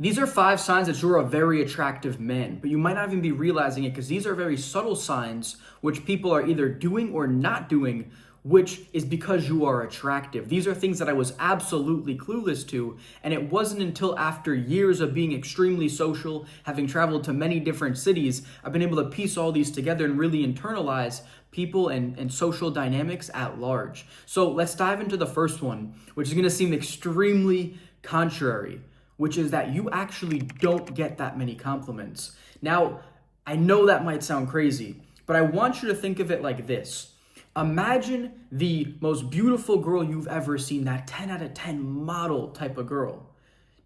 These are 5 signs that you're a very attractive man, but you might not even be realizing it because these are very subtle signs which people are either doing or not doing, which is because you are attractive. These are things that I was absolutely clueless to, and it wasn't until after years of being extremely social, having traveled to many different cities, I've been able to piece all these together and really internalize people and social dynamics at large. So let's dive into the first one, which is going to seem extremely contrary, which is that you actually don't get that many compliments. Now, I know that might sound crazy, but I want you to think of it like this. Imagine the most beautiful girl you've ever seen, that 10 out of 10 model type of girl.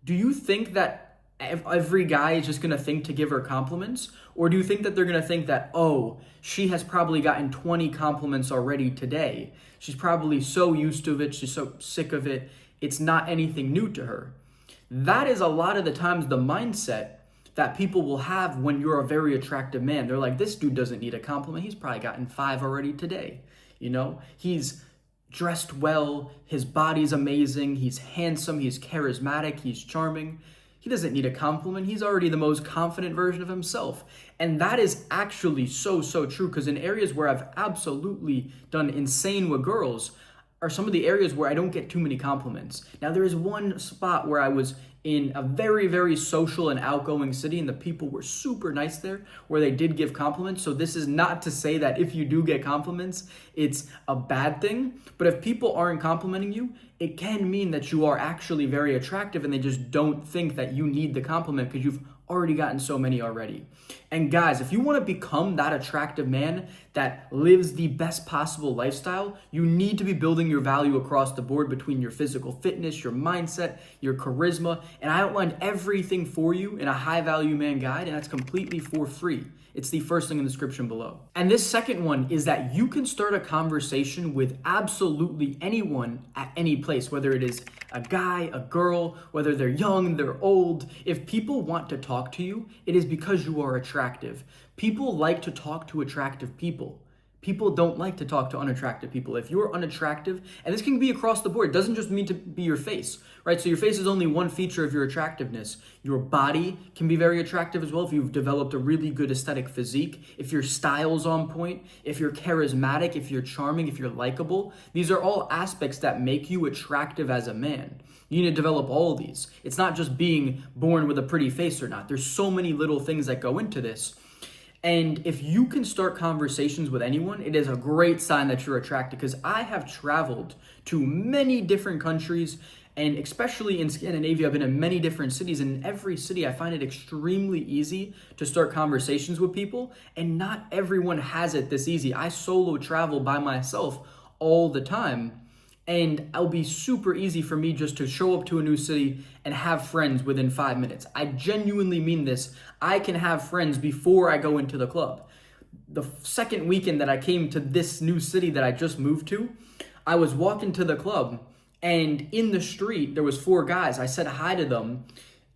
Do you think that every guy is just gonna think to give her compliments? Or do you think that they're gonna think that, oh, she has probably gotten 20 compliments already today? She's probably so used to it, she's so sick of it, it's not anything new to her. That is a lot of the times the mindset that people will have when you're a very attractive man. They're like, this dude doesn't need a compliment. He's probably gotten 5 already today. He's dressed well, his body's amazing, he's handsome, he's charismatic, he's charming. He doesn't need a compliment. He's already the most confident version of himself. And that is actually so true, because in areas where I've absolutely done insane with girls, are some of the areas where I don't get too many compliments. Now, there is one spot where I was in a very social and outgoing city, and the people were super nice there, where they did give compliments. So this is not to say that if you do get compliments, it's a bad thing. But if people aren't complimenting you, it can mean that you are actually very attractive and they just don't think that you need the compliment because you've already gotten so many already. And guys, if you want to become that attractive man that lives the best possible lifestyle, you need to be building your value across the board between your physical fitness, your mindset, your charisma. And I outlined everything for you in a high value man guide, and that's completely for free. It's the first link in the description below. And this second one is that you can start a conversation with absolutely anyone at any place, whether it is a guy, a girl, whether they're young, they're old. If people want to talk to you, it is because you are attractive. People like to talk to attractive people. People don't like to talk to unattractive people. If you're unattractive, and this can be across the board, it doesn't just mean to be your face, right? So your face is only one feature of your attractiveness. Your body can be very attractive as well if you've developed a really good aesthetic physique, if your style's on point, if you're charismatic, if you're charming, if you're likable. These are all aspects that make you attractive as a man. You need to develop all of these. It's not just being born with a pretty face or not. There's so many little things that go into this. And if you can start conversations with anyone, it is a great sign that you're attracted, because I have traveled to many different countries, and especially in Scandinavia, I've been in many different cities, and in every city I find it extremely easy to start conversations with people, and not everyone has it this easy. I solo travel by myself all the time, and it'll be super easy for me just to show up to a new city and have friends within 5 minutes. I genuinely mean this. I can have friends before I go into the club. The second weekend that I came to this new city that I just moved to, I was walking to the club, and in the street, there was 4 guys. I said hi to them,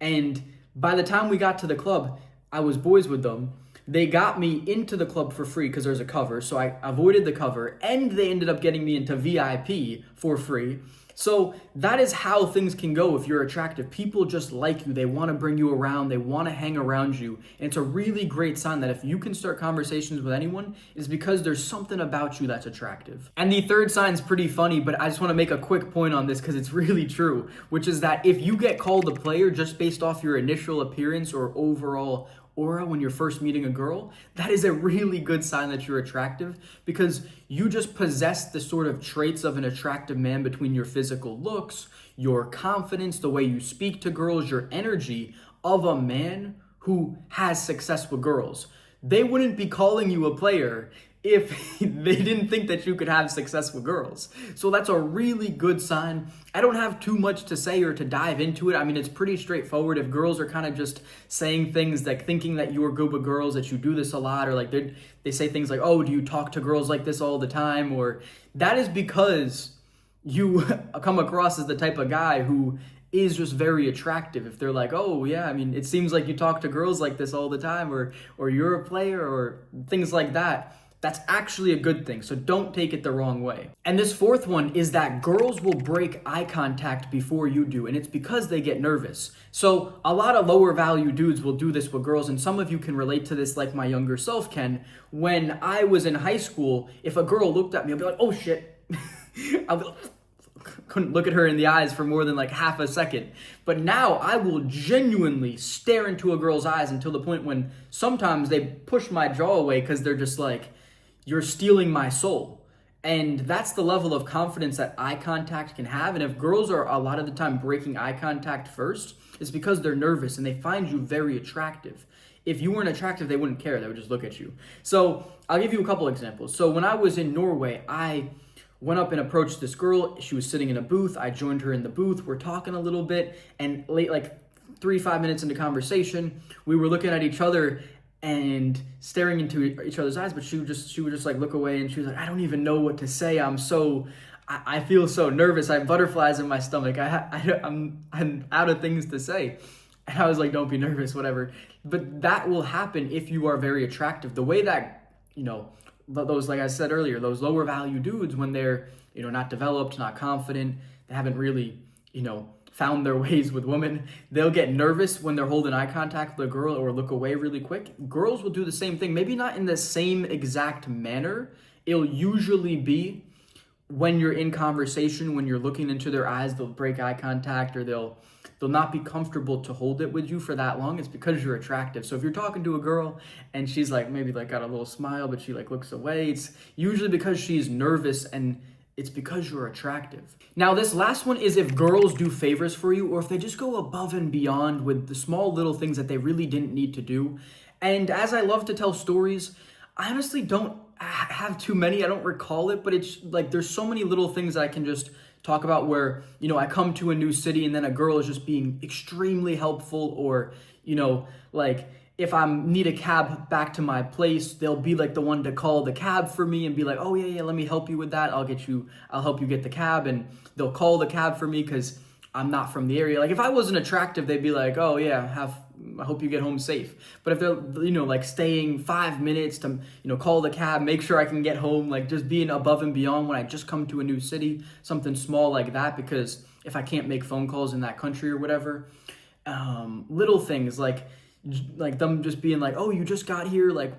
and by the time we got to the club, I was boys with them. They got me into the club for free because there's a cover, so I avoided the cover, and they ended up getting me into VIP for free. So that is how things can go if you're attractive. People just like you. They want to bring you around. They want to hang around you. And it's a really great sign that if you can start conversations with anyone, it's because there's something about you that's attractive. And the third sign is pretty funny, but I just want to make a quick point on this because it's really true, which is that if you get called a player just based off your initial appearance or overall aura when you're first meeting a girl, that is a really good sign that you're attractive, because you just possess the sort of traits of an attractive man between your physical looks, your confidence, the way you speak to girls, your energy of a man who has success with girls. They wouldn't be calling you a player if they didn't think that you could have success with girls. So that's a really good sign. I don't have too much to say or to dive into it. I mean, it's pretty straightforward. If girls are kind of just saying things like thinking that you're good with girls, that you do this a lot, or like they say things like, oh, do you talk to girls like this all the time? Or that is because you come across as the type of guy who is just very attractive. If they're like, oh yeah, I mean, it seems like you talk to girls like this all the time, or you're a player, or things like that, That's actually a good thing, so don't take it the wrong way. And this fourth one is that girls will break eye contact before you do, and it's because they get nervous. So a lot of lower value dudes will do this with girls, and some of you can relate to this like my younger self can. When I was in high school, if a girl looked at me, I'd be like, oh shit. I'll be like, couldn't look at her in the eyes for more than like half a second. But now I will genuinely stare into a girl's eyes until the point when sometimes they push my jaw away because they're just like, you're stealing my soul. And that's the level of confidence that eye contact can have. And if girls are a lot of the time breaking eye contact first, it's because they're nervous and they find you very attractive. If you weren't attractive, they wouldn't care. They would just look at you. So I'll give you a couple examples. So when I was in Norway, I went up and approached this girl. She was sitting in a booth. I joined her in the booth. We're talking a little bit. And late, like 3-5 minutes into conversation, we were looking at each other and staring into each other's eyes, but she would just like look away, and she was like, I don't even know what to say. I feel so nervous. I have butterflies in my stomach. I'm out of things to say. And I was like, don't be nervous, whatever. But that will happen if you are very attractive. The way that, those, like I said earlier, those lower value dudes, when they're, not developed, not confident, they haven't really, found their ways with women, they'll get nervous when they're holding eye contact with a girl or look away really quick. Girls will do the same thing, maybe not in the same exact manner. It'll usually be when you're in conversation, when you're looking into their eyes, they'll break eye contact, or they'll not be comfortable to hold it with you for that long. It's because you're attractive. So if you're talking to a girl and she's like maybe like got a little smile, but she like looks away, it's usually because she's nervous, and it's because you're attractive. Now, this last one is if girls do favors for you, or if they just go above and beyond with the small little things that they really didn't need to do. And as I love to tell stories, I honestly don't have too many. I don't recall it, but it's like there's so many little things that I can just talk about where, I come to a new city and then a girl is just being extremely helpful, or, like if I need a cab back to my place, they'll be like the one to call the cab for me and be like, oh yeah, let me help you with that. I'll help you get the cab, and they'll call the cab for me because I'm not from the area. Like if I wasn't attractive, they'd be like, oh yeah, I hope you get home safe. But if they're, like staying 5 minutes to, call the cab, make sure I can get home, like just being above and beyond when I just come to a new city, something small like that, because if I can't make phone calls in that country or whatever, little things like them just being like, oh, you just got here, like,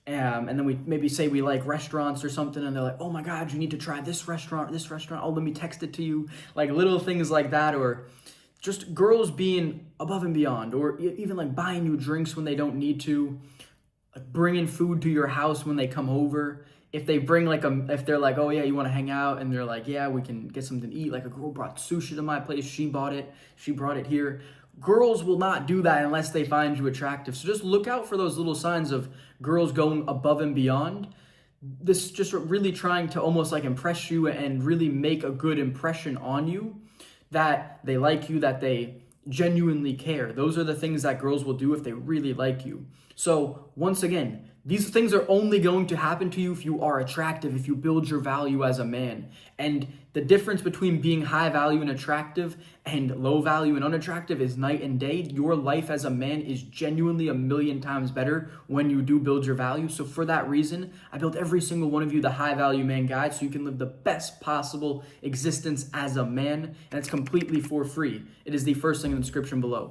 and then we maybe say we like restaurants or something, and they're like, oh my God, you need to try this restaurant. Oh, let me text it to you. Like little things like that, or just girls being above and beyond, or even like buying you drinks when they don't need to, like bringing food to your house when they come over. If they bring if they're like, oh yeah, you want to hang out, and they're like, yeah, we can get something to eat. Like a girl brought sushi to my place. She brought it here. Girls will not do that unless they find you attractive. So just look out for those little signs of girls going above and beyond. This just really trying to almost like impress you and really make a good impression on you, that they like you, that they genuinely care. Those are the things that girls will do if they really like you. So once again, these things are only going to happen to you if you are attractive, if you build your value as a man. And the difference between being high value and attractive and low value and unattractive is night and day. Your life as a man is genuinely 1,000,000 times better when you do build your value. So for that reason, I built every single one of you the High Value Man Guide so you can live the best possible existence as a man. And it's completely for free. It is the first link in the description below.